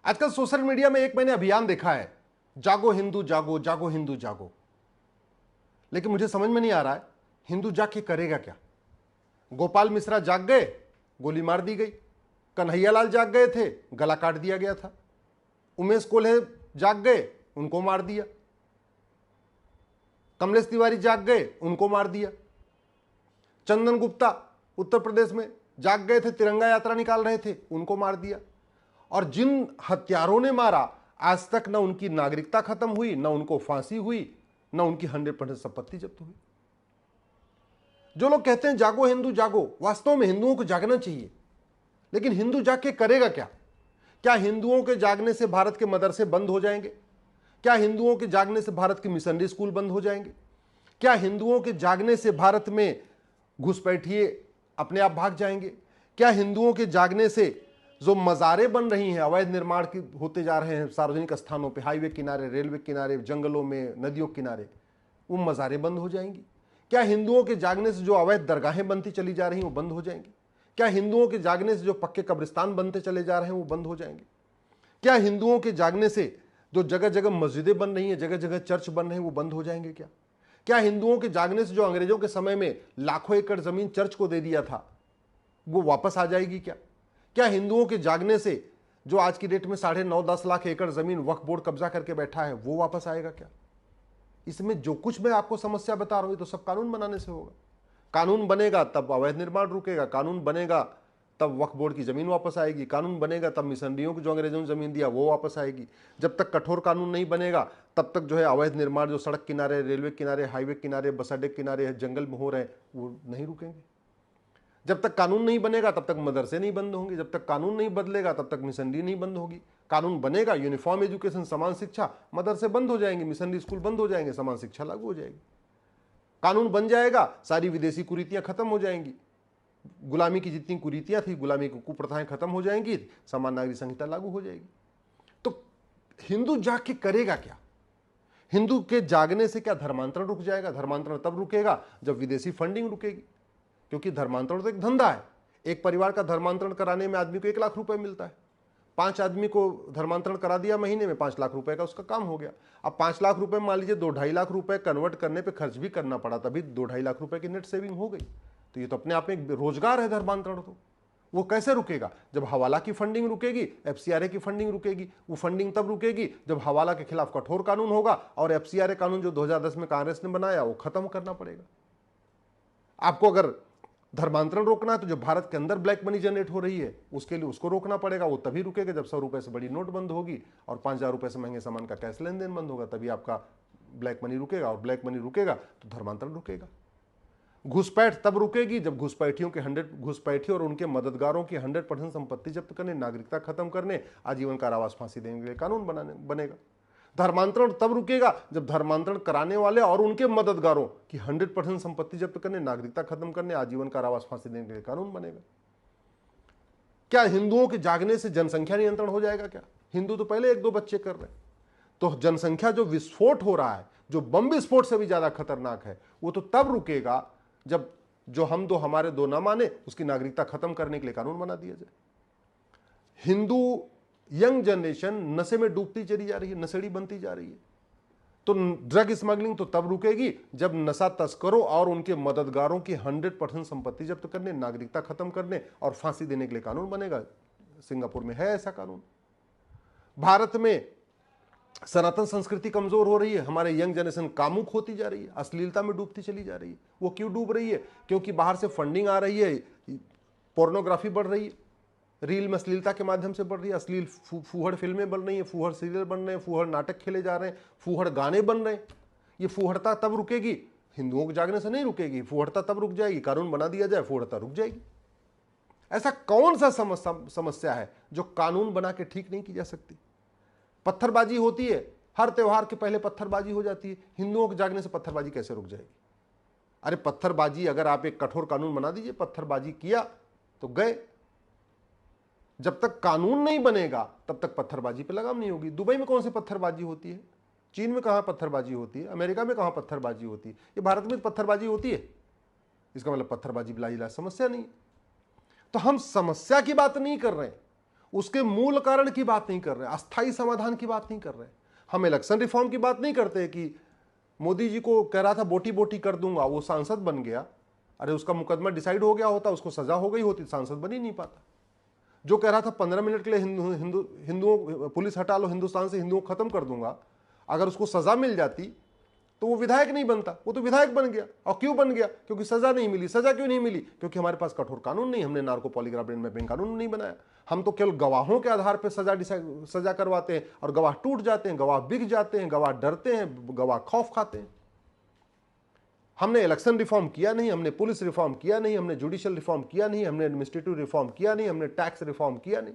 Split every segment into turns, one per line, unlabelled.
आजकल social media में एक मैंने अभियान देखा है, जागो हिंदू जागो, जागो हिंदू जागो। लेकिन मुझे समझ में नहीं आ रहा है हिंदू जाग के करेगा क्या। गोपाल मिश्रा जाग गए, गोली मार दी गई। कन्हैयालाल जाग गए थे, गला काट दिया गया था। उमेश कोल्हे जाग गए, उनको मार दिया। कमलेश तिवारी जाग गए, उनको मार दिया। चंदन गुप्ता उत्तर प्रदेश में जाग गए थे, तिरंगा यात्रा निकाल रहे थे, उनको मार दिया। और जिन हत्यारों ने मारा, आज तक न उनकी नागरिकता खत्म हुई, न उनको फांसी हुई, न उनकी 100% संपत्ति जब्त हुई। जो लोग कहते हैं जागो हिंदू जागो, वास्तव में हिंदुओं को जागना चाहिए, लेकिन हिंदू जाग के करेगा क्या। क्या हिंदुओं के जागने से भारत के मदरसे बंद हो जाएंगे? क्या हिंदुओं के जागने से भारत के मिशनरी स्कूल बंद हो जाएंगे? क्या हिंदुओं के जागने से भारत में घुसपैठिए अपने आप भाग जाएंगे? क्या हिंदुओं के जागने से जो मज़ारें बन रही हैं, अवैध निर्माण की होते जा रहे हैं सार्वजनिक स्थानों पे, हाईवे किनारे, रेलवे किनारे, जंगलों में, नदियों किनारे, वो मज़ारें बंद हो जाएंगी? क्या हिंदुओं के जागने से जो अवैध दरगाहें बनती चली जा रही हैं वो बंद हो जाएंगी? क्या हिंदुओं के जागने से जो पक्के कब्रिस्तान बनते चले जा रहे हैं वो बंद हो जाएंगे? क्या हिंदुओं के जागने से जो जगह जगह मस्जिदें बन रही हैं, जगह जगह चर्च बन रहे हैं, वो बंद हो जाएंगे क्या? क्या हिंदुओं के जागने से जो अंग्रेजों के समय में लाखों एकड़ जमीन चर्च को दे दिया था, वो वापस आ जाएगी क्या? क्या हिंदुओं के जागने से जो आज की डेट में 9.5-10 लाख एकड़ जमीन वक्फ बोर्ड कब्जा करके बैठा है, वो वापस आएगा क्या? इसमें जो कुछ मैं आपको समस्या बता रहा हूं, तो सब कानून बनाने से होगा। कानून बनेगा तब अवैध निर्माण रुकेगा, कानून बनेगा तब वक्फ बोर्ड की जमीन वापस आएगी, कानून बनेगा तब मिशनरियों को जो अंग्रेजों ने जमीन दिया वो वापस आएगी। जब तक कठोर कानून नहीं बनेगा तब तक जो है अवैध निर्माण जो सड़क किनारे, रेलवे किनारे, हाईवे किनारे, बस अड्डे किनारे, जंगल में हो रहे हैं, वो नहीं रुकेंगे। जब तक कानून नहीं बनेगा तब तक मदरसे नहीं बंद होंगे, जब तक कानून नहीं बदलेगा तब तक मिशनरी नहीं बंद होगी। कानून बनेगा, यूनिफॉर्म एजुकेशन, समान शिक्षा, मदरसे बंद हो जाएंगे, मिशनरी स्कूल बंद हो जाएंगे, समान शिक्षा लागू हो जाएगी। कानून बन जाएगा, सारी विदेशी कुरीतियां खत्म हो जाएंगी, गुलामी की जितनी कुरीतियां थी, गुलामी की कुप्रथाएं खत्म हो जाएंगी, समान नागरिक संहिता लागू हो जाएगी। तो हिंदू जाग के करेगा क्या? हिंदू के जागने से क्या धर्मांतरण रुक जाएगा? धर्मांतरण तब रुकेगा जब विदेशी फंडिंग रुकेगी, क्योंकि धर्मांतरण तो एक धंधा है। एक परिवार का धर्मांतरण कराने में आदमी को 1 लाख रुपए मिलता है। 5 आदमी को धर्मांतरण करा दिया महीने में, 5 लाख रुपए का उसका काम हो गया। अब 5 लाख रुपए मान लीजिए 2-2.5 लाख रुपए कन्वर्ट करने पे खर्च भी करना पड़ा, तभी 2-2.5 लाख रुपए की नेट सेविंग हो गई। तो ये तो अपने आप में एक रोजगार है धर्मांतरण। तो वो कैसे रुकेगा? जब हवाला की फंडिंग रुकेगी, एफसीआरए की फंडिंग रुकेगी। वो फंडिंग तब रुकेगी जब हवाला के खिलाफ कठोर कानून होगा, और एफसीआरए कानून जो 2010 में कांग्रेस ने बनाया वो खत्म करना पड़ेगा। आपको अगर धर्मांतरण रोकना है तो जो भारत के अंदर ब्लैक मनी जनरेट हो रही है उसके लिए उसको रोकना पड़ेगा। वो तभी रुकेगा जब 100 रुपए से बड़ी नोट बंद होगी और 5,000 रुपए से महंगे सामान का कैश लेन देन बंद होगा, तभी आपका ब्लैक मनी रुकेगा। और ब्लैक मनी रुकेगा तो धर्मांतरण रुकेगा। घुसपैठ तब रुकेगी जब घुसपैठियों के 100 और उनके मददगारों की 100% संपत्ति जब्त करने, नागरिकता खत्म करने, आजीवन कारावास, फांसी देने के लिए कानून बनेगा। धर्मांतरण तब रुकेगा जब धर्मांतरण कराने वाले और उनके मददगारों की 100% संपत्ति जब्त करने, नागरिकता खत्म करने, आजीवन कारावास, फांसी देने के लिए कानून बनेगा। क्या हिंदुओं के जागने से जनसंख्या नियंत्रण हो जाएगा क्या? हिंदू तो पहले 1-2 बच्चे कर रहे हैं। तो जनसंख्या जो विस्फोट हो रहा है, जो बम विस्फोट से भी ज्यादा खतरनाक है, वो तो तब रुकेगा जब जो हम दो हमारे दो ना माने, उसकी नागरिकता खत्म करने के लिए कानून बना दिया जाए। हिंदू यंग जनरेशन नशे में डूबती चली जा रही है, नशेड़ी बनती जा रही है। तो ड्रग स्मगलिंग तो तब रुकेगी जब नशा तस्करों और उनके मददगारों की 100% संपत्ति जब्त करने, नागरिकता खत्म करने और फांसी देने के लिए कानून बनेगा। सिंगापुर में है ऐसा कानून। भारत में सनातन संस्कृति कमजोर हो रही है, हमारे यंग जनरेशन कामुक होती जा रही है, अश्लीलता में डूबती चली जा रही है। वो क्यों डूब रही है? क्योंकि बाहर से फंडिंग आ रही है, पोर्नोग्राफी बढ़ रही है, रील में अश्लीलता के माध्यम से बढ़ रही है, अश्लील फूहड़ फिल्में बन रही हैं, फूहड़ सीरियल बन रहे हैं, फूहड़ नाटक खेले जा रहे हैं, फूहड़ गाने बन रहे हैं। ये फूहड़ता तब रुकेगी, हिंदुओं के जागने से नहीं रुकेगी। फूहड़ता तब रुक जाएगी, कानून बना दिया जाए, फूहड़ता रुक जाएगी। ऐसा कौन सा समस्या है जो कानून बना के ठीक नहीं की जा सकती? पत्थरबाजी होती है, हर त्योहार के पहले पत्थरबाजी हो जाती है, हिंदुओं के जागने से पत्थरबाजी कैसे रुक जाएगी? अरे पत्थरबाजी, अगर आप एक कठोर कानून बना दीजिए, पत्थरबाजी किया तो गए। जब तक कानून नहीं बनेगा तब तक पत्थरबाजी पे लगाम नहीं होगी। दुबई में कौन सी पत्थरबाजी होती है? चीन में कहां पत्थरबाजी होती है? अमेरिका में कहां पत्थरबाजी होती है? ये भारत में पत्थरबाजी होती है। इसका मतलब पत्थरबाजी बिलाइलाज समस्या नहीं। तो हम समस्या की बात नहीं कर रहे हैं, उसके मूल कारण की बात नहीं कर रहे, अस्थायी समाधान की बात नहीं कर रहे। हम इलेक्शन रिफॉर्म की बात नहीं करते कि मोदी जी को कह रहा था बोटी बोटी कर दूंगा, वो सांसद बन गया, अरे उसका मुकदमा डिसाइड हो गया होता, उसको सजा हो गई होती, सांसद बन ही नहीं पाता। जो कह रहा था 15 मिनट के लिए हिंदुओं पुलिस हटा लो, हिंदुस्तान से हिंदुओं को खत्म कर दूंगा, अगर उसको सजा मिल जाती तो वो विधायक नहीं बनता, वो तो विधायक बन गया। और क्यों बन गया? क्योंकि सजा नहीं मिली। सजा क्यों नहीं मिली? क्योंकि हमारे पास कठोर कानून नहीं, हमने नार्को पॉलीग्राफ ब्रेन मैपिंग कानून नहीं बनाया। हम तो केवल गवाहों के आधार पर सजा करवाते हैं, और गवाह टूट जाते हैं, गवाह बिक जाते हैं, गवाह डरते हैं, गवाह खौफ खाते हैं। हमने इलेक्शन रिफॉर्म किया नहीं, हमने पुलिस रिफॉर्म किया नहीं, हमने जुडिशियल रिफॉर्म किया नहीं, हमने एडमिनिस्ट्रेटिव रिफॉर्म किया नहीं, हमने टैक्स रिफॉर्म किया नहीं,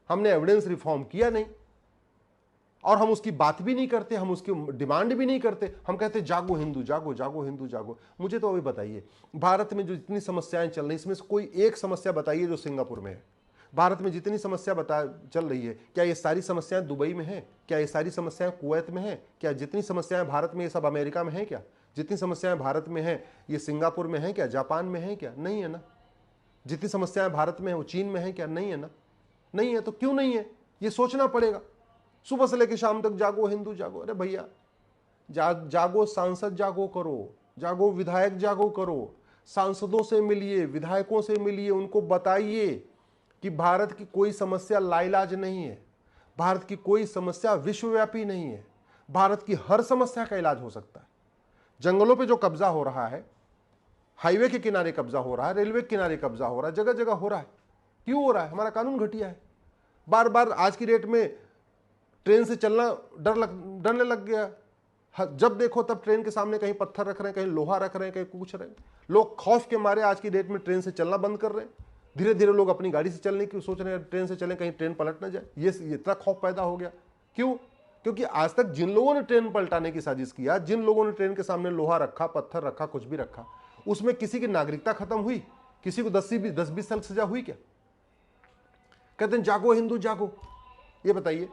हमने एविडेंस रिफॉर्म किया नहीं, और हम उसकी बात भी नहीं करते, हम उसकी डिमांड भी नहीं करते। हम कहते जागो हिंदू, जागो जागो हिंदू जागो। मुझे तो अभी बताइए, भारत में जो जितनी समस्याएं चल रही, इसमें से कोई एक समस्या बताइए जो सिंगापुर में है। भारत में जितनी समस्या चल रही है, क्या ये सारी समस्याएं दुबई में है? क्या ये सारी समस्याएं कुवैत में है? क्या जितनी समस्याएं भारत में, ये सब अमेरिका में है क्या? जितनी समस्याएं भारत में हैं ये सिंगापुर में है क्या? जापान में है क्या? नहीं है ना। जितनी समस्याएं भारत में है वो चीन में है क्या? नहीं है ना। नहीं है तो क्यों नहीं है, ये सोचना पड़ेगा। सुबह से लेकर शाम तक जागो हिंदू जागो। अरे भैया, जागो सांसद जागो करो, जागो विधायक जागो करो, सांसदों से मिलिए, विधायकों से मिलिए, उनको बताइए कि भारत की कोई समस्या लाइलाज नहीं है, भारत की कोई समस्या विश्वव्यापी नहीं है, भारत की हर समस्या का इलाज हो सकता है। जंगलों पे जो कब्जा हो रहा है, हाईवे के किनारे कब्जा हो रहा है, रेलवे के किनारे कब्जा हो रहा है, जगह जगह हो रहा है। क्यों हो रहा है? हमारा कानून घटिया है। बार बार आज की डेट में ट्रेन से चलना डरने लग गया। जब देखो तब ट्रेन के सामने कहीं पत्थर रख रहे हैं, कहीं लोहा रख रहे हैं, कहीं कुछ रहे हैं। लोग खौफ के मारे आज की डेट में ट्रेन से चलना बंद कर रहे हैं। धीरे धीरे लोग अपनी गाड़ी से चलने की सोच रहे हैं, ट्रेन से चलें, कहीं ट्रेन पलट ना जाए। ये इतना खौफ पैदा हो गया। क्यों? क्योंकि आज तक जिन लोगों ने ट्रेन पलटाने की साजिश किया, जिन लोगों ने ट्रेन के सामने लोहा रखा, पत्थर रखा, कुछ भी रखा, उसमें किसी की नागरिकता खत्म हुई? किसी को 10-20 साल सजा हुई क्या? कहते हैं जागो हिंदू जागो। ये बताइए,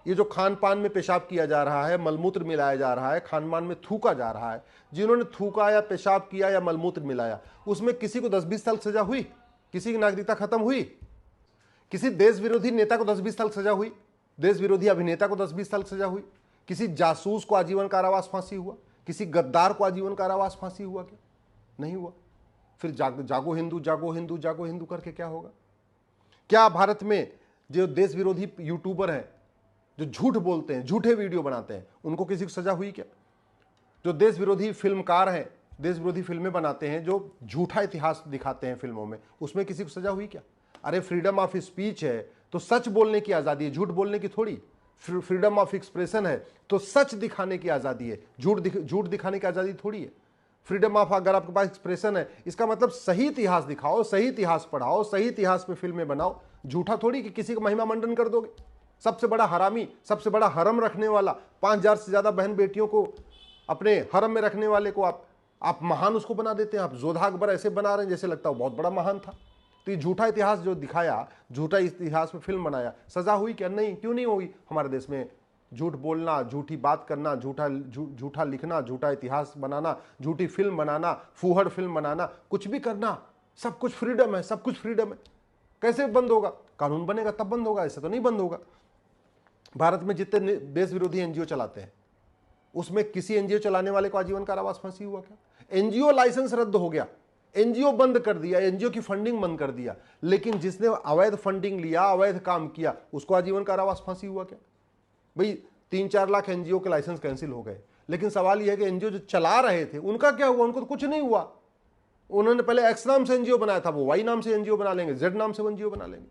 ये जो खान पान में पेशाब किया जा रहा है, मलमूत्र मिलाया जा रहा है, खान पान में थूका जा रहा है, जिन्होंने थूका या पेशाब किया या मलमूत्र मिलाया, उसमें किसी को 10-20 साल सजा हुई? किसी की नागरिकता खत्म हुई? किसी देश विरोधी नेता को 10-20 साल सजा हुई? देश विरोधी अभिनेता को 10-20 साल सजा हुई? किसी जासूस को आजीवन कारावास फांसी हुआ? किसी गद्दार को आजीवन कारावास फांसी हुआ क्या? नहीं हुआ। फिर जागो हिंदू जागो हिंदू जागो हिंदू करके क्या होगा? क्या भारत में जो देश विरोधी यूट्यूबर हैं, जो झूठ बोलते हैं, झूठे वीडियो बनाते हैं, उनको किसी को सजा हुई क्या? जो देश विरोधी फिल्मकार हैं, देश विरोधी फिल्में बनाते हैं, जो झूठा इतिहास दिखाते हैं फिल्मों में, उसमें किसी को सजा हुई क्या? अरे फ्रीडम ऑफ स्पीच है तो सच बोलने की आज़ादी है, झूठ बोलने की थोड़ी। फ्रीडम ऑफ एक्सप्रेशन है तो सच दिखाने की आज़ादी है, झूठ दिखाने की आज़ादी थोड़ी है। फ्रीडम ऑफ, अगर आपके पास एक्सप्रेशन है, इसका मतलब सही इतिहास दिखाओ, सही इतिहास पढ़ाओ, सही इतिहास पे फिल्में बनाओ, झूठा थोड़ी कि किसी का महिमा मंडन कर दोगे। सबसे बड़ा हरामी, सबसे बड़ा हरम रखने वाला, 5000 से ज़्यादा बहन बेटियों को अपने हरम में रखने वाले को आप महान उसको बना देते हैं। आप जोधा अकबर ऐसे बना रहे हैं जैसे लगता है वो बहुत बड़ा महान था। तो ये झूठा इतिहास जो दिखाया, झूठा इतिहास में फिल्म बनाया, सजा हुई क्या? नहीं। क्यों नहीं हुई? हमारे देश में झूठ बोलना, झूठी बात करना, झूठा लिखना, झूठा इतिहास बनाना, झूठी फिल्म बनाना, फूहड़ फिल्म बनाना, कुछ भी करना, सब कुछ फ्रीडम है, सब कुछ फ्रीडम है। कैसे बंद होगा? कानून बनेगा तब बंद होगा, ऐसे तो नहीं बंद होगा। भारत में जितने देश विरोधी एनजीओ चलाते हैं, उसमें किसी एनजीओ चलाने वाले को आजीवन कारावास फांसी हुआ क्या? एनजीओ लाइसेंस रद्द हो गया, एनजीओ बंद कर दिया, एनजीओ की फंडिंग बंद कर दिया, लेकिन जिसने अवैध फंडिंग लिया, अवैध काम किया, उसको आजीवन कारावास फांसी हुआ क्या? भाई 3-4 लाख एनजीओ के लाइसेंस कैंसिल हो गए, लेकिन सवाल यह है कि एनजीओ जो चला रहे थे उनका क्या हुआ? उनको तो कुछ नहीं हुआ। उन्होंने पहले एक्स नाम से एनजीओ बनाया था, वो वाई नाम से एनजीओ बना लेंगे, जेड नाम से एनजीओ बना लेंगे।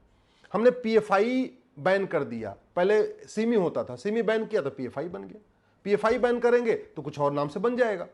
हमने पीएफआई बैन कर दिया, पहले सिमी होता था, सिमी बैन किया तो पीएफआई बन गया। पीएफआई बैन करेंगे तो कुछ और नाम से बन जाएगा।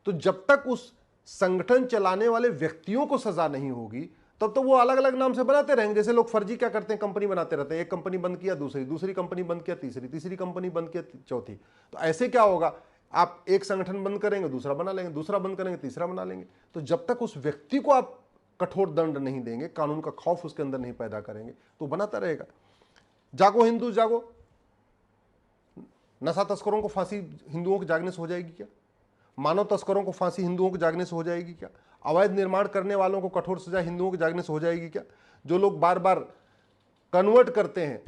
तो जब तक उस संगठन चलाने वाले व्यक्तियों को सजा नहीं होगी तब तो वो अलग अलग नाम से बनाते रहेंगे। जैसे लोग फर्जी क्या करते हैं, कंपनी बनाते रहते हैं, एक कंपनी बंद किया दूसरी कंपनी बंद किया तीसरी कंपनी बंद किया चौथी। तो ऐसे क्या होगा? आप एक संगठन बंद करेंगे दूसरा बना लेंगे, दूसरा बंद करेंगे तीसरा बना लेंगे। तो जब तक उस व्यक्ति को आप कठोर दंड नहीं देंगे, कानून का खौफ उसके अंदर नहीं पैदा करेंगे, तो बनाता रहेगा। जागो हिंदू जागो। नशा तस्करों को फांसी हिंदुओं के जागने से हो जाएगी क्या? मानव तस्करों को फांसी हिंदुओं के जागने से हो जाएगी क्या? अवैध निर्माण करने वालों को कठोर सजा हिंदुओं के जागने से हो जाएगी क्या? जो लोग बार बार कन्वर्ट करते हैं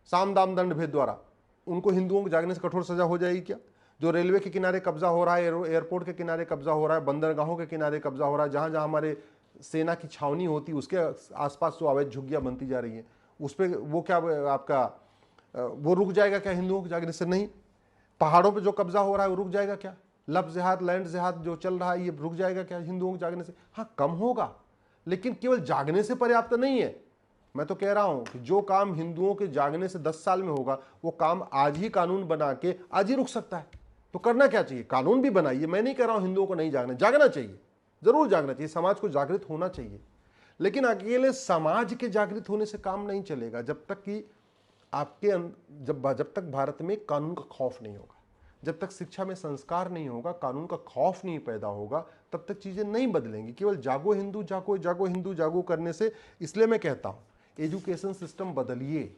साम दाम दंड भेद द्वारा, उनको हिंदुओं को जागने से कठोर सजा हो जाएगी क्या? जो रेलवे के किनारे कब्जा हो रहा है, एयरपोर्ट के किनारे कब्जा हो रहा है, बंदरगाहों के किनारे कब्जा हो रहा है, जहां जहां हमारे सेना की छावनी होती है उसके आसपास जो अवैध झुग्गियां बनती जा रही है, उस पर वो क्या आपका वो रुक जाएगा क्या हिंदुओं के जागने से? नहीं। पहाड़ों पे जो कब्जा हो रहा है वो रुक जाएगा क्या? लफ्ज जिहाद, लैंड जिहाद जो चल रहा है ये रुक जाएगा क्या हिंदुओं के जागने से? हाँ, कम होगा, लेकिन केवल जागने से पर्याप्त नहीं है। मैं तो कह रहा हूं कि जो काम हिंदुओं के जागने से 10 साल में होगा वो काम आज ही कानून बना के आज ही रुक सकता है। तो करना क्या चाहिए? कानून भी बनाइए। मैं नहीं कह रहा हूं हिंदुओं को नहीं जागना, जागना चाहिए, जरूर जागना चाहिए, समाज को जागृत होना चाहिए, लेकिन अकेले समाज के जागृत होने से काम नहीं चलेगा। जब तक कि आपके जब तक भारत में कानून का खौफ नहीं होगा, जब तक शिक्षा में संस्कार नहीं होगा, कानून का खौफ नहीं पैदा होगा, तब तक चीजें नहीं बदलेंगी। केवल जागो हिंदू जागो, जागो हिंदू जागो करने से, इसलिए मैं कहता हूं एजुकेशन सिस्टम बदलिए,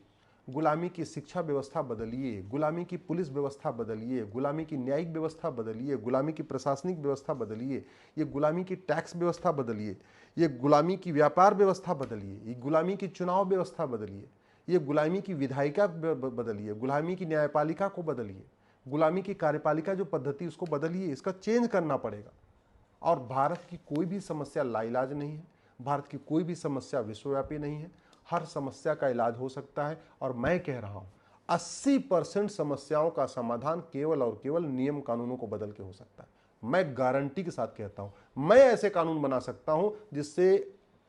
गुलामी की शिक्षा व्यवस्था बदलिए, गुलामी की पुलिस व्यवस्था बदलिए, गुलामी की न्यायिक व्यवस्था बदलिए, गुलामी की प्रशासनिक व्यवस्था बदलिए, ये गुलामी की टैक्स व्यवस्था बदलिए, ये गुलामी की व्यापार व्यवस्था बदलिए, ये गुलामी की चुनाव व्यवस्था बदलिए, ये गुलामी की विधायिका बदलिए, गुलामी की न्यायपालिका को बदलिए, गुलामी की कार्यपालिका जो पद्धति उसको बदलिए, इसका चेंज करना पड़ेगा। और भारत की कोई भी समस्या लाइलाज नहीं है, भारत की कोई भी समस्या विश्वव्यापी नहीं है, हर समस्या का इलाज हो सकता है। और मैं कह रहा हूं 80% समस्याओं का समाधान केवल और केवल नियम कानूनों को बदल के हो सकता है। मैं गारंटी के साथ कहता हूं, मैं ऐसे कानून बना सकता हूं जिससे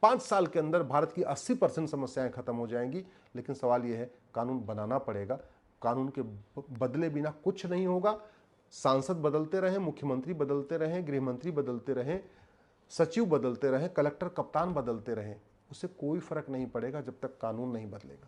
5 साल के अंदर भारत की 80% समस्याएं खत्म हो जाएंगी। लेकिन सवाल यह है, कानून बनाना पड़ेगा, कानून के बदले बिना कुछ नहीं होगा। सांसद बदलते रहें, मुख्यमंत्री बदलते रहें, गृहमंत्री बदलते रहें, सचिव बदलते रहें, कलेक्टर कप्तान बदलते रहें, उससे कोई फर्क नहीं पड़ेगा जब तक कानून नहीं बदलेगा।